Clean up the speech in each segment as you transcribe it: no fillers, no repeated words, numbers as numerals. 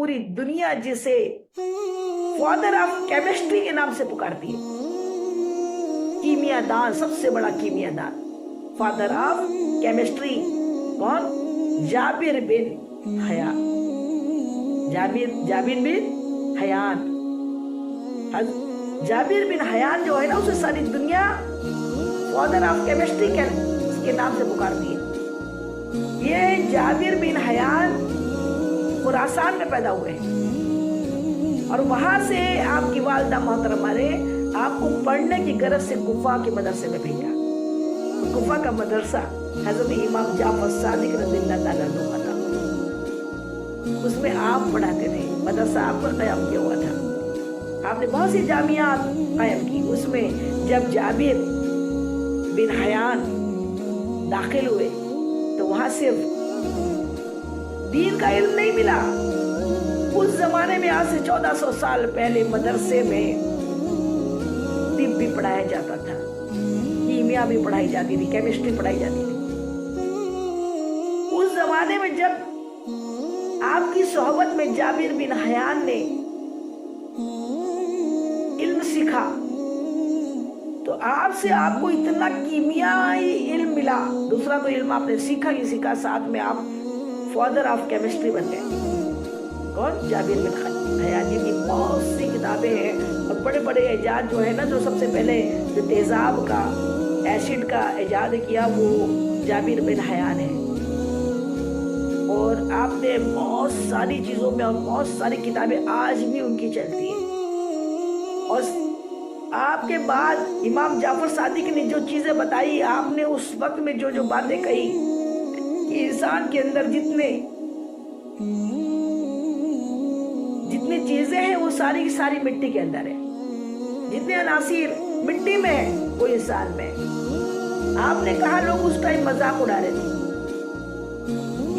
पूरी दुनिया जिसे फादर ऑफ केमिस्ट्री के नाम से पुकारती है, कीमियादान, सबसे बड़ा कीमियादान, फादर ऑफ केमिस्ट्री। कौन? जाबिर बिन हयान, जाबिर बिन हयान। जाबिर बिन हयान जो है ना, उसे सारी दुनिया फादर ऑफ केमिस्ट्री के नाम से पुकारती है। ये जाबिर बिन हयान खुरासान में पैदा हुए हैं और वहां से आपकी वालिदा मोहतरमा ने आपको पढ़ने की गरज से कुफा के मदरसे में भेजा। तो कुफा का मदरसा हजरत इमाम जाफर सादिक रज़ियल्लाहु ताला अन्हु का था, उसमें आप पढ़ाते थे, मदरसा आपका क़याम किया हुआ था। आपने बहुत सी जामियात कायम की। उसमें जब जाबिर बिन हयान दाखिल हुए तो वहां सिर्फ दीन का इल्म नहीं मिला। उस जमाने में आज से 1400 साल पहले मदरसे में तिब भी पढ़ाया जाता था, कीमिया भी पढ़ाई जाती थी, केमिस्ट्री पढ़ाई जाती थी। उस जमाने में जब आपकी सोहबत में जाबिर बिन हयान ने इल्म सीखा तो आपसे आपको इतना कीमियाई इल्म मिला। दूसरा तो इल्म आपने सीखा ही सीखा, साथ में आप फादर ऑफ केमिस्ट्री बन गए। कौन? जाबिर बिन हयान जी की बहुत सी किताबें हैं और बड़े बड़े इजाद जो है ना, जो सबसे पहले जो तेजाब का, एसिड का इजाद किया वो जाबिर बिन हयान है। और आपने बहुत सारी चीजों में और बहुत सारी किताबें आज भी उनकी चलती है। और आपके बाद इमाम जाफर सादिक ने जो चीजें बताई, आपने उस वक्त में जो जो बातें कही कि इंसान के अंदर जितने चीजें हैं वो सारी की सारी मिट्टी के अंदर है, जितने अनासिर मिट्टी में है वो इंसान में है। आपने कहा लोग उस टाइम मजाक उड़ा रहे थे,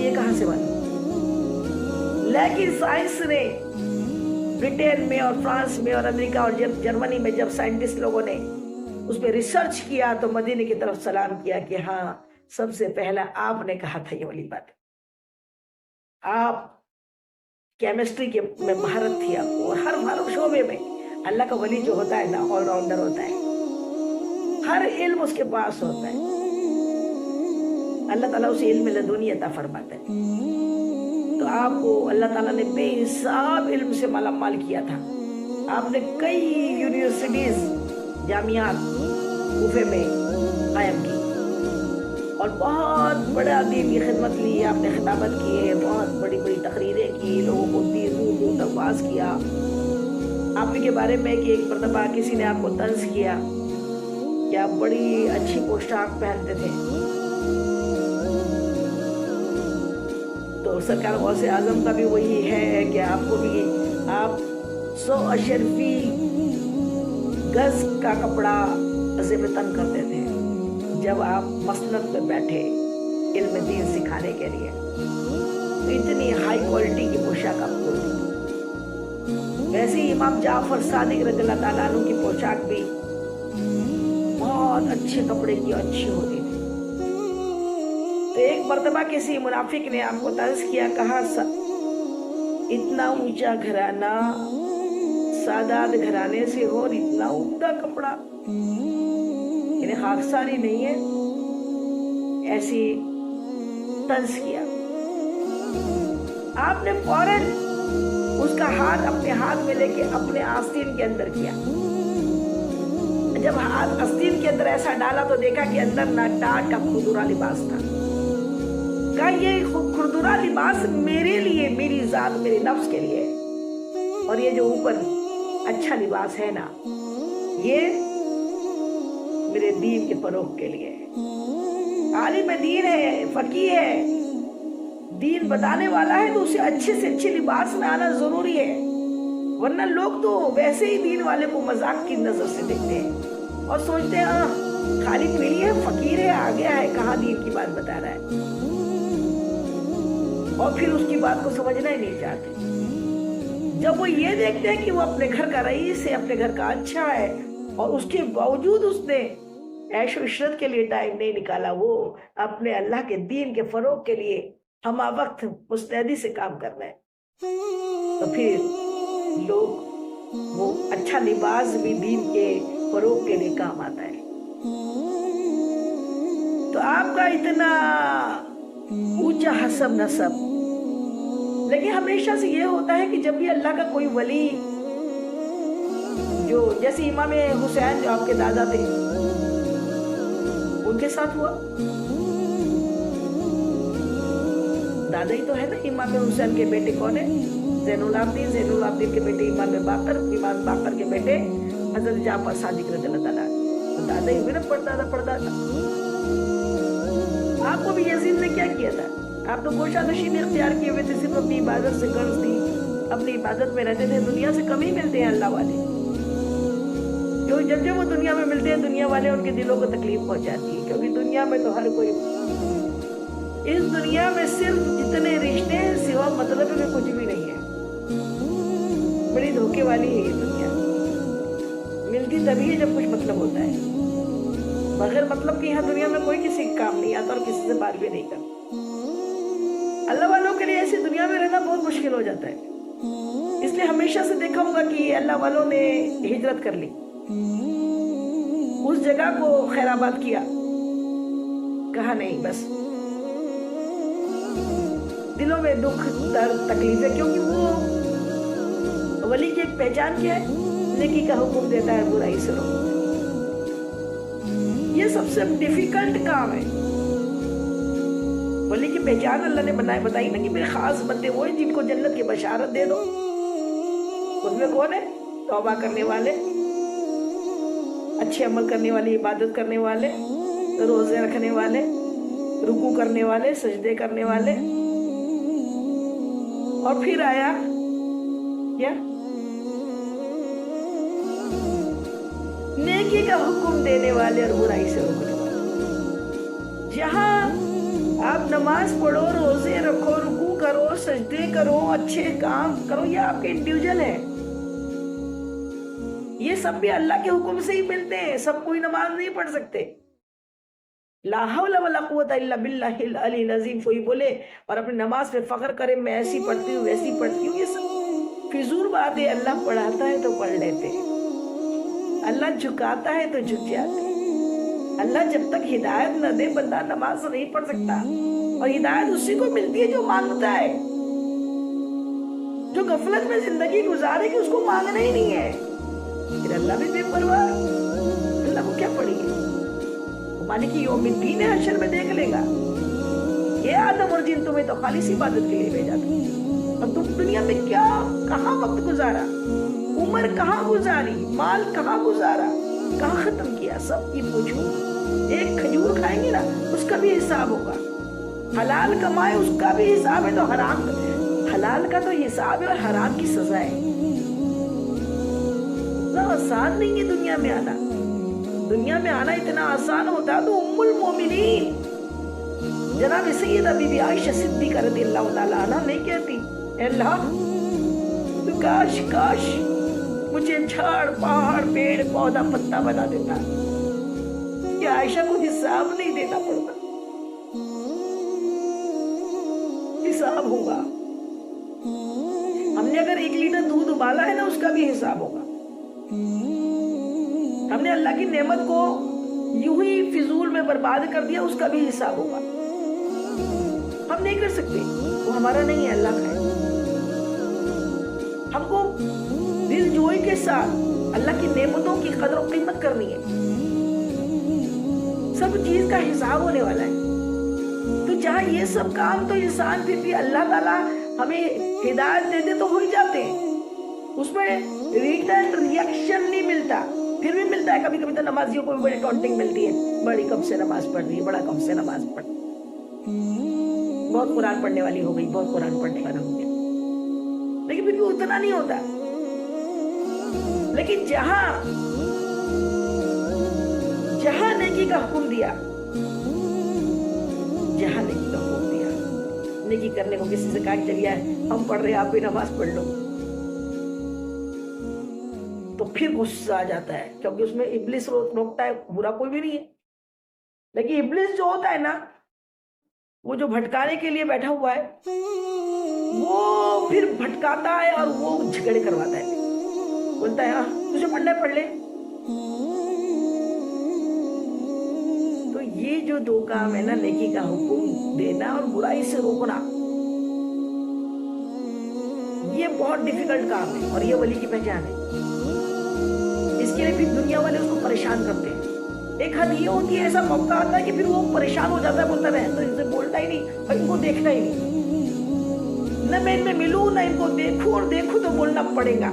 ये कहां से बना? लेकिन साइंस ने ब्रिटेन में और फ्रांस में और अमेरिका और जर्मनी में जब साइंटिस्ट लोगों ने उस पर रिसर्च किया तो मदीने की तरफ सलाम किया कि हाँ, सबसे पहला आपने कहा था ये वाली बात। आप केमिस्ट्री के में महारत थी आपको, और हर शोबे में अल्लाह का वली जो होता है ना, ऑलराउंडर होता है, हर इल्म उसके पास होता है। अल्लाह ताला उसे इल्म लदुनी अता फरमाता है। तो आपको अल्लाह ताला ने बेहिसाब इल्म से मालामाल किया था। आपने कई यूनिवर्सिटीज, जामियात कूफे में कायम की और बहुत बड़ा दीन की खिदमत ली। आपने खिताबत की है, बहुत बड़ी बड़ी तकरीरें की, लोगों को दीन दूर दूर तक वाज किया। आपके बारे में कि एक मरतबा किसी ने आपको तंज किया कि आप बड़ी अच्छी पोशाक पहनते थे, तो सरकार गौसे आजम का भी वही है कि आपको भी आप 100 अशरफी गज का कपड़ा ज़िम्मेतन करते थे जब आप मसनद पे बैठे इल्म दीन सिखाने के लिए। तो इतनी हाई क्वालिटी की पोशाक आपको थी। वैसे ही इमाम जाफर सादिक रज़ियल्लाहु ताला अन्हु की पोशाक भी बहुत अच्छे कपड़े की अच्छी होती थी। तो एक मर्तबा किसी मुनाफिक ने आपको तंज किया, कहा इतना ऊंचा घराना सादात घराने से हो और इतना उम्दा कपड़ा, इन्हें खाकसारी नहीं है, ऐसी तंज किया। आपने फौरन उसका हाथ अपने हाथ में लेके अपने आस्तीन के अंदर किया। जब हाथ आस्तीन के अंदर ऐसा डाला तो देखा कि अंदर ना टाट का खुरदुरा लिबास था। कहा ये खुरदुरा लिबास मेरे लिए, मेरी जात, मेरे नफ्स के लिए, और ये जो ऊपर अच्छा लिबास है ना, ये मेरे दीन के फरोग के लिए है। आलिम दीन है, फकीह है, दीन बताने वाला है, तो उसे अच्छे से अच्छे लिबास में आना जरूरी है। वरना लोग तो वैसे ही दीन वाले को मजाक की नजर से देखते हैं और सोचते हैं हाँ खाली पीली है, फकीर है, आ गया है, कहाँ दीन की बात बता रहा है, और फिर उसकी बात को समझना ही नहीं चाहते। जब वो ये देखते हैं कि वो अपने घर का रईस है, अपने घर का अच्छा है, और उसके बावजूद उसने ऐशो इशरत के लिए टाइम नहीं निकाला, वो अपने अल्लाह के दीन के फरोग के लिए हम वक्त मुस्तैदी से काम कर रहे हैं, تو پھر لوگ وہ اچھا لباس بھی دین کے فروغ کے لیے کام آتا ہے. تو آپ کا اتنا اونچا حسب نسب، لیکن ہمیشہ سے یہ ہوتا ہے کہ جب بھی اللہ کا کوئی ولی، جو جیسے امام حسین جو آپ کے دادا تھے، ان کے ساتھ ہوا. دادا ہی تو ہے نا امام حسین کے بیٹے کون ہے؟ زین العابدین. زین العابدین کے بیٹے امام باقر، امام باقر کے بیٹے حضرت جعفر صادق رضی اللہ تعالیٰ. تو دادا ہی بھی نا پڑھتا تھا. آپ کو بھی یزید نے کیا کیا تھا؟ آپ تو گوشہ نشینی اختیار کیے ہوئے تھے، صرف اپنی عبادت سے قرض تھی، اپنی عبادت میں رہتے تھے. دنیا سے کم ہی ملتے ہیں اللہ والے، کیونکہ جب وہ دنیا میں ملتے ہیں دنیا والے ان کے دلوں کو تکلیف پہنچاتی ہے. کیونکہ دنیا میں تو ہر کوئی، اس دنیا میں صرف جتنے رشتے ہیں سوا مطلب میں کچھ بھی نہیں ہے. بڑی دھوکے والی ہے یہ دنیا. ملتی تبھی ہے جب کچھ مطلب ہوتا ہے. بغیر مطلب کہ یہاں دنیا میں کوئی کسی کا کام نہیں آتا اور کسی سے بات بھی نہیں کرتا. اللہ والوں کے لیے ایسی دنیا میں رہنا بہت مشکل ہو جاتا ہے. اس لیے ہمیشہ سے دیکھا ہوگا کہ اللہ والوں نے ہجرت کر لی، اس جگہ کو خیر آباد کیا، کہا نہیں بس دلوں میں دکھ درد تکلیف ہے. کیونکہ وہ ولی کی ایک پہچان کیا ہے؟ نیکی کا حکم دیتا ہے، برائی سے روکتا ہے. یہ سب سے ڈیفیکلٹ کام ہے. ولی کی پہچان اللہ نے بتائی نا کہ میرے خاص بندے وہ ہیں جن کو جنت کی بشارت دے دو. اس میں کون ہے؟ توبہ کرنے والے، اچھے عمل کرنے والے، عبادت کرنے والے، روزے رکھنے والے، رکوع کرنے والے، سجدے کرنے والے. اور پھر آیا کیا؟ نیکی کا حکم دینے والے اور برائی سے روکنے والے. جہاں آپ نماز پڑھو، روزے رکھو، رکوع کرو، سجدے کرو، اچھے کام کرو، یہ آپ کے انڈیویجل ہے. یہ سب بھی اللہ کے حکم سے ہی ملتے ہیں. سب کوئی نماز نہیں پڑھ سکتے. لا حول ولا قوت الا باللہ العلی العظیم کوئی بولے اور اپنی نماز پہ فخر کرے میں ایسی پڑھتی ہوں ویسی پڑھتی ہوں، یہ سب فضول بات ہے. اللہ پڑھاتا ہے تو پڑھ لیتے ہیں، اللہ جھکاتا ہے تو جھک جاتے ہیں. اللہ جب تک ہدایت نہ دے بندہ نماز نہیں پڑھ سکتا. اور ہدایت اسی کو ملتی ہے جو مانگتا ہے. جو غفلت میں زندگی گزارے کہ اس کو مانگنا ہی نہیں ہے، پھر اللہ بھی بے پرواہ. اللہ کو کیا پڑی ہے؟ مالک یوم الدین حشر میں دیکھ لے گا. یہ آدم اور جن تمہیں تو خالص عبادت کے لیے بھیجا تھا. اب تم دنیا میں کیا کہاں وقت گزارا، عمر کہاں گزاری، مال کہاں گزارا، کہاں ختم کیا، سب کی پوچھو. ایک کھجور کھائیں گے نا اس کا بھی حساب ہوگا. حلال کمائے اس کا بھی حساب ہے، تو حرام حلال کا تو حساب ہے اور حرام کی سزا ہے. اتنا آسان نہیں ہے دنیا میں آنا. دنیا میں آنا اتنا آسان ہوتا تو ام المومنین جناب سیدہ بی بی عائشہ صدیقہ رضی اللہ تعالیٰ عنہ نہیں کہتی اے اللہ تو کاش کاش مجھے جھاڑ پہاڑ پیڑ پودا پتا بنا دیتا کہ عائشہ کو حساب نہیں دینا پڑتا. حساب ہوگا. ہم نے اگر 1 لیٹر دودھ ابالا ہے نا اس کا بھی حساب ہوگا. ہم نے اللہ کی نعمت کو یوں ہی فضول میں برباد کر دیا اس کا بھی حساب ہوگا. ہم نہیں کر سکتے، وہ ہمارا نہیں ہے، اللہ کا ہے. ہم کو دل جوئی کے ساتھ اللہ کی نعمتوں کی قدر و قیمت کرنی ہے. سب چیز کا حساب ہونے والا ہے. تو جہاں یہ سب کام تو انسان پھر بھی اللہ تعالیٰ ہمیں ہدایت دیتے تو ہو ہی جاتے ہیں. اس میں ریٹرن ریئیکشن نہیں ملتا. پھر بھی ملتا ہے کبھی کبھی تو نمازیوں کو بھی بڑی ٹونٹنگ ملتی ہے، بڑی کم سے نماز پڑھ رہی ہے، بڑا کم سے نماز پڑھ، بہت قرآن پڑھنے والی ہو گئی، بہت قرآن پڑھنے والا ہو گیا. لیکن پھر بھی اتنا نہیں ہوتا. لیکن جہاں نیکی کا حکم دیا، جہاں نیکی کا حکم دیا، نیکی کرنے کو کسی سے کہا چلیے ہم پڑھ رہے ہیں آپ بھی نماز پڑھ لو، تو پھر غصہ آ جاتا ہے. کیونکہ اس میں ابلیس روکتا ہے، برا کوئی بھی نہیں ہے. لیکن ابلیس جو ہوتا ہے نا वो जो भटकाने के लिए बैठा हुआ है वो फिर भटकाता है और वो झगड़े करवाता है, बोलता है हाँ तुझे पढ़ना है पढ़ ले। तो ये जो दो काम है ना, नेकी का हुक्म देना और बुराई से रोकना, ये बहुत डिफिकल्ट काम है और ये वली की पहचान है। इसके लिए फिर दुनिया वाले उसको परेशान करते हैं। एक हद ये होती है, ऐसा मौका आता है कि फिर वो परेशान हो जाता है, बोलता है तो इनसे बोलना ही नहीं और इनको देखना ही नहीं, न मैं इनमें मिलूं न इनको देखूं, और देखूं तो बोलना पड़ेगा,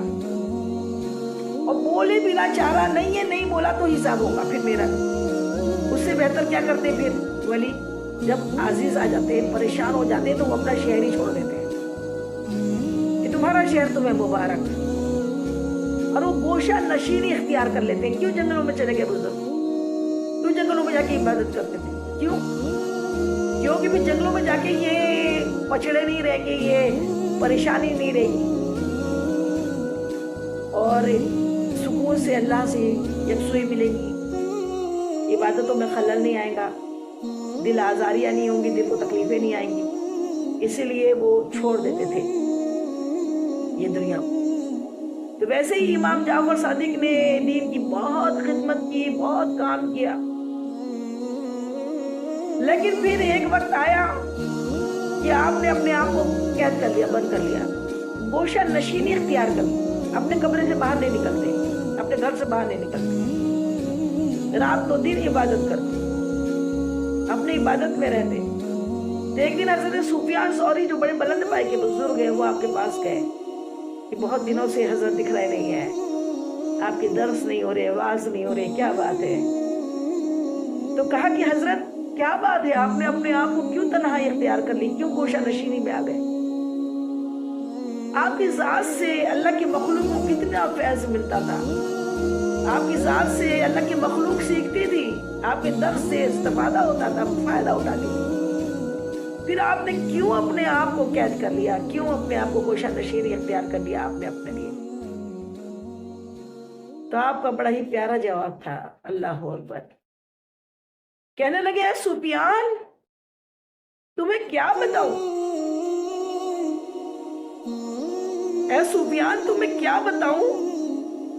और बोले बिना चारा नहीं है, नहीं बोला तो हिसाब होगा फिर मेरा। उससे बेहतर क्या करते फिर वली, जब आजीज आ जाते हैं, परेशान हो जाते हैं, तो वो अपना शहर ही छोड़ देते हैं कि तुम्हारा शहर तुम्हें मुबारक, और वो गोशा नशीनी इख्तियार कर लेते हैं। क्यों जंगलों में चले गए बुजुर्ग, क्यों जंगलों में जाके इबादत करते थे, क्यों? क्योंकि फिर जंगलों में जाके ये पछड़े नहीं रहेंगे, ये परेशानी नहीं रहेगी, और सुकून से अल्लाह से यकसुई मिलेगी, इबादतों में खलल नहीं आएगा, दिल आजारियां नहीं होंगी, दिल को तकलीफें नहीं आएंगी, इसीलिए वो छोड़ देते थे ये दुनिया को। तो वैसे ही इमाम जाफर सादिक ने दीन की बहुत खिदमत की, बहुत काम किया, लेकिन फिर एक वक्त आया कि आपने अपने आप को कैद कर लिया, बंद कर लिया, गोशा नशीनी इख्तियार कर ली, अपने कमरे से बाहर नहीं निकलते, अपने घर से बाहर नहीं निकलते, रात दो दिन इबादत करते, अपनी इबादत में रहते। तो एक दिन हजरत सुफियान सौरी जो बड़े बुलंद पाए के बुजुर्ग है, वो आपके पास गए कि बहुत दिनों से हजरत दिख रहे नहीं है, आपके दर्स नहीं हो रहे, आवाज नहीं हो रहे, क्या बात है? तो कहा कि हजरत क्या बात है, आपने अपने आप को क्यों तन्हाई इख्तियार कर ली, क्यों गोशा नशीनी में आ गए? आपकी जात से अल्लाह की मखलूक को कितना फैज मिलता था, आपकी जात से अल्लाह की मखलूक सीखती थी, आपके दर्स से इस्तेफादा होता था, फायदा उठाती थी, फिर आपने क्यों अपने आप को कैद कर लिया, क्यों अपने आप को गोशा नशीनी इख्तियार कर लिया आपने अपने लिए? तो आपका बड़ा ही प्यारा जवाब था, अल्लाह अकबर। कहने लगे है सुफियान तुम्हें क्या बताऊं, ऐ सुफियान तुम्हें क्या बताऊं,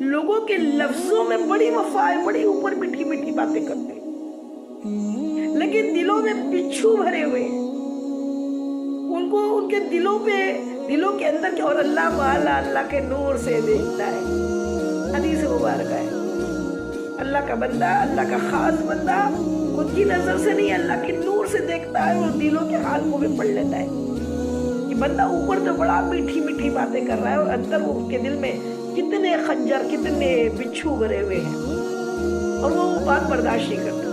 लोगों के लफ्जों में बड़ी वफा है, बड़ी ऊपर मीठी मीठी बातें करते, लेकिन दिलों में बिच्छू भरे हुए, उनको उनके दिलों के अंदर क्या, और अल्लाह वाला अल्लाह के नूर से देखता है। हदीस मुबारक है, अल्लाह का बंदा, अल्लाह का खास बंदा खुद की नजर से नहीं, अल्लाह के नूर से देखता है, और दिलों के हाल को भी पढ़ लेता है कि बंदा ऊपर तो बड़ा मीठी मीठी बातें कर रहा है, और अंदर उसके दिल में कितने खंजर, कितने बिच्छू भरे हुए हैं, और वो बात बर्दाश्त नहीं करता।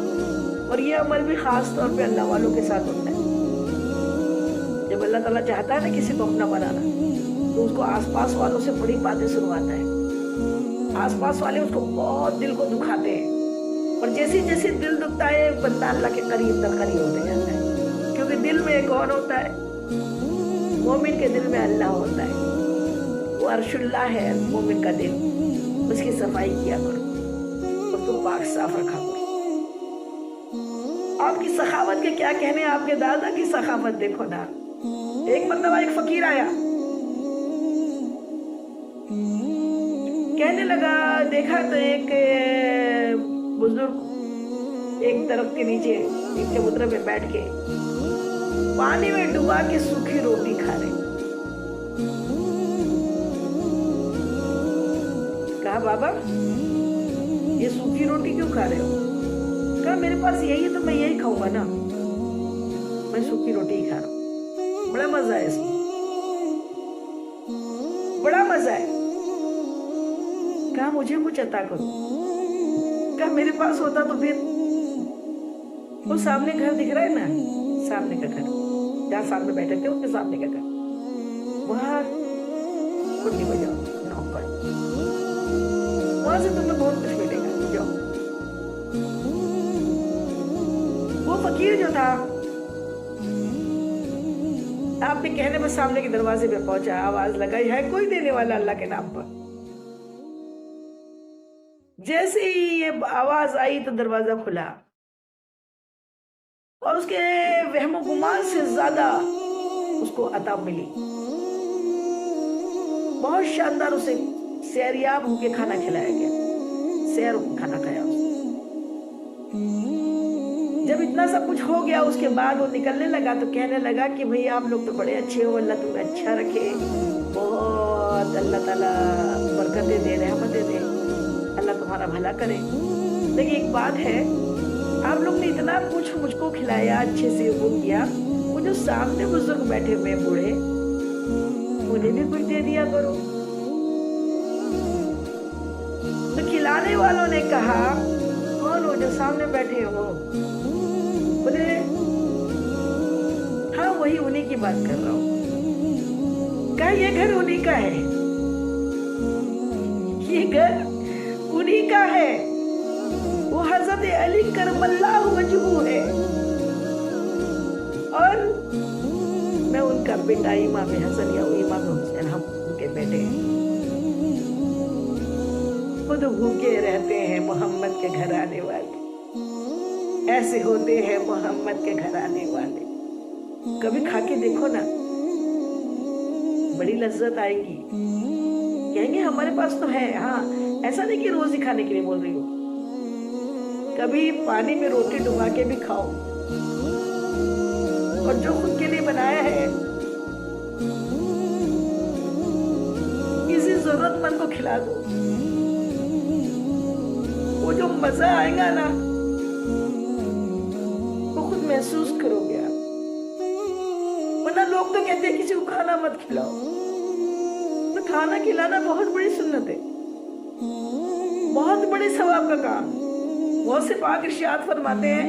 और ये अमल भी खास तौर पे अल्लाह वालों के साथ होता है। जब अल्लाह ताला चाहता है ना किसी को अपना बनाना, तो उसको आसपास वालों से बड़ी बातें सुनवाता है, आसपास वाले उसको बहुत दिल को दुखाते हैं, और जैसे जैसे दिल दुखता है बंदा अल्लाह के करीब तक करीब होते जाता है, क्योंकि दिल में कौन होता है? मोमिन के दिल में अल्लाह होता है, वो अर्शुल्लाह है मोमिन का दिल, उसकी सफाई किया करो, उसको पाक साफ रखा करो। आपकी सखावत के क्या कहने, आपके दादा की सखावत देखो ना। एक मरतबा एक फकीर आया, कहने लगा, देखा तो एक बुजुर्ग एक दरख्त के नीचे एक चबूतरे पे बैठ के पानी में डुबा के सूखी रोटी खा रहे। कहा बाबा ये सूखी रोटी क्यों खा रहे हो? कहा मेरे पास यही है तो मैं यही खाऊंगा ना, मैं सूखी रोटी ही खा रहा हूं, बड़ा मजा है इसमें, बड़ा मजा है। कहा मुझे कुछ अता करो। कहा मेरे पास होता तो फिर, वो सामने घर दिख रहा है ना, सामने का घर, जहाँ सामने बैठे थे उसके सामने का घर, वहां कुंडी बजाओ, नॉक करो, वहां से तुम्हें बहुत कुछ मिलेगा, जाओ। वो फकीर जो था आपके कहने पर सामने के दरवाजे पे पहुंचा, आवाज लगाई, है कोई देने वाला अल्लाह के नाम पर? जैसे ही ये आवाज आई तो दरवाजा खुला, اور اس کے वहम गुमान से ज्यादा उसको अता मिली। बहुत शानदार उसे सैरयाब होके खाना खिलाया गया, सैर खाना खाया उसने। जब इतना सब कुछ हो गया उसके बाद वो निकलने लगा तो कहने लगा कि भाई आप लोग तो बड़े अच्छे हो, अल्लाह तुम्हें अच्छा रखे, बहुत अल्लाह ताला बरकतें दे, रहमतें दे, अल्लाह तुम्हारा भला करे। लेकिन एक बात है, आप लोग ने इतना कुछ मुझको खिलाया, अच्छे से वो किया, वो जो सामने बुजुर्ग बैठे हुए बूढ़े, उन्हें भी कुछ दे दिया करो। तो खिलाने वालों ने कहा, कौन हो जो सामने बैठे हो? बोले हाँ वही, उन्हीं की बात कर रहा हूँ। कहा ये घर उन्हीं का है, ये घर उन्हीं का है, वो हजरत अली करमल्लाहु वजहू है और मैं उनका बेटा इमाम हसन या इमाम हुसैन, हम उनके बेटे हैं। खुद भूखे रहते हैं मोहम्मद के घर आने वाले, ऐसे होते हैं मोहम्मद के घर आने वाले। कभी खा के देखो ना, बड़ी लज्जत आएगी। कहेंगे हमारे पास तो है, हाँ ऐसा नहीं कि रोज ही खाने के लिए बोल रही हो, कभी पानी में रोटी डुबा के भी खाओ और जो खुद के लिए बनाया है किसी जरूरतमंद को खिला दो, वो जो मजा आएगा ना वो खुद महसूस करोगे आप। वरना लोग तो कहते हैं किसी को खाना मत खिलाओ, तो खाना खिलाना बहुत बड़ी सुन्नत है, बहुत बड़े सवाब का काम। बहुत से पाक इरशाद फरमाते हैं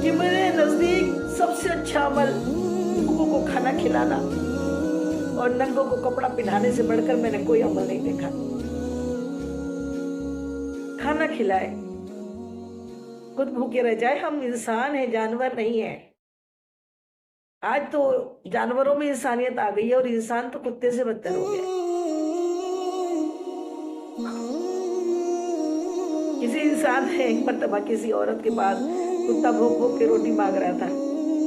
कि मेरे नजदीक सबसे अच्छा अमल भूखों को खाना खिलाना और नंगों को कपड़ा पहनाने से बढ़कर मैंने कोई अमल नहीं देखा। खाना खिलाए, खुद भूखे रह जाए। हम इंसान हैं, जानवर नहीं है। आज तो जानवरों में इंसानियत आ गई है और इंसान तो कुत्ते से बदतर हो गया। किसी इंसान ने एक मर्तबा किसी औरत के पास कुत्ता भूख भूख के रोटी मांग रहा था,